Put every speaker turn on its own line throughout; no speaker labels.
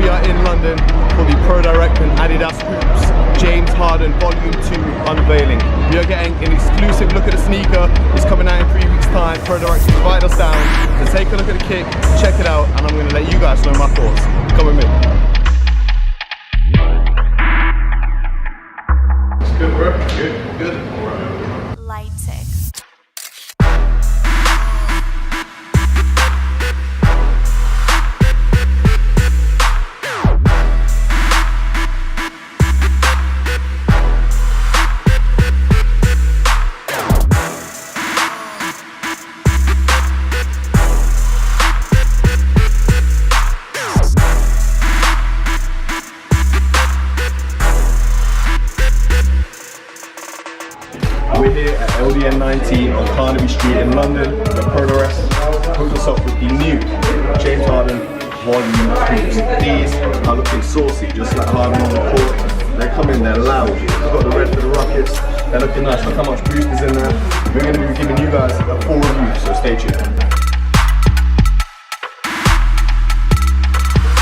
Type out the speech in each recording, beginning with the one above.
we are in London for the Pro Direct and Adidas Hoops James Harden Volume 2 unveiling. We are getting an exclusive look at the sneaker. It's coming out in 3 weeks time. Pro Direct has invited us down to take a look at the kick, check it out, and I'm going to let you guys know my thoughts. Come with me. It's good, bro. Good.
Light tick.
We're here at LDN 19 on Carnaby Street in London, where Pro Direct hooked us up with the new James Harden Volume 2s. These are looking saucy, just like Harden on the court. They come in, they're loud. We've got the red for the Rockets. They're looking nice. Look how much boost is in there. We're going to be giving you guys a full review, so stay tuned.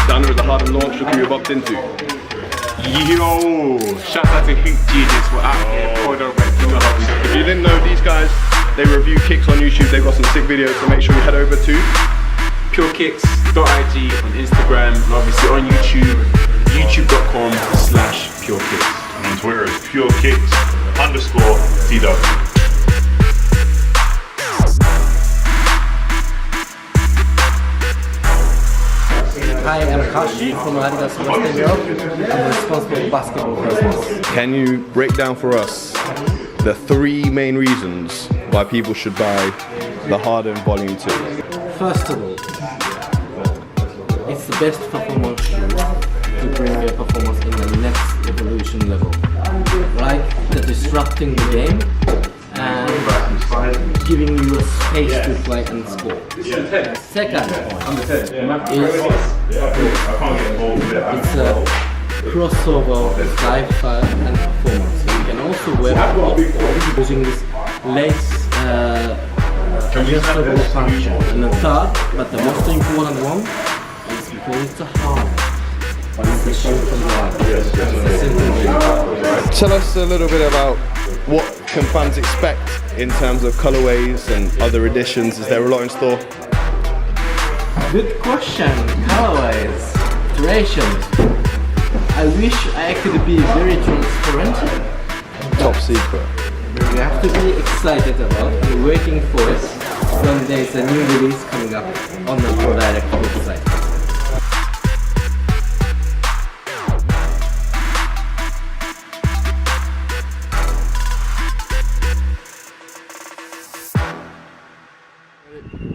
Down there at the Harden launch, look who we've bumped into.
Yo! Shout out to Hoop Genius, we're out here, Pro Direct, you know how we do.
If you didn't know, these guys, they review kicks on YouTube. They've got some sick videos, so make sure you head over to
PureKicks.ig on Instagram, and obviously on YouTube, youtube.com/PureKicks.
And on Twitter it's PureKicks_TW.
Hi, I'm Kashi from Adidas Western Europe. I'm responsible for basketball business.
Can you break down for us the 3 main reasons why people should buy the Harden Volume 2?
First of all, it's the best performance shoe to bring your performance in the next evolution level. Like the disrupting the game and giving you a space to play and score. Second is it's a crossover style and performance. So you can also wear it using this lace adjustable function. And the third, but the most important one, is because it's a hard, but it's a simple one. It's a simple one.
Tell us a little bit about what can fans expect in terms of colorways and other editions. Is there a lot in store?
Good question. Colorways, durations. I wish I could be very transparent.
Top secret.
We have to be excited about and waiting for it when there's a new release coming up on the Pro Direct website.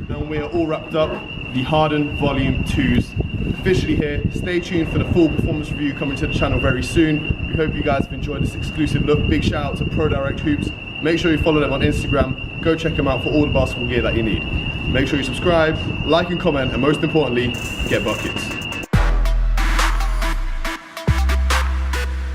Now we are all wrapped up. The Harden Volume 2s officially here. Stay tuned for the full performance review coming to the channel very soon. We hope you guys have enjoyed this exclusive look. Big shout out to Pro Direct Hoops. Make sure you follow them on Instagram. Go check them out for all the basketball gear that you need. Make sure you subscribe, like and comment, and most importantly, get buckets.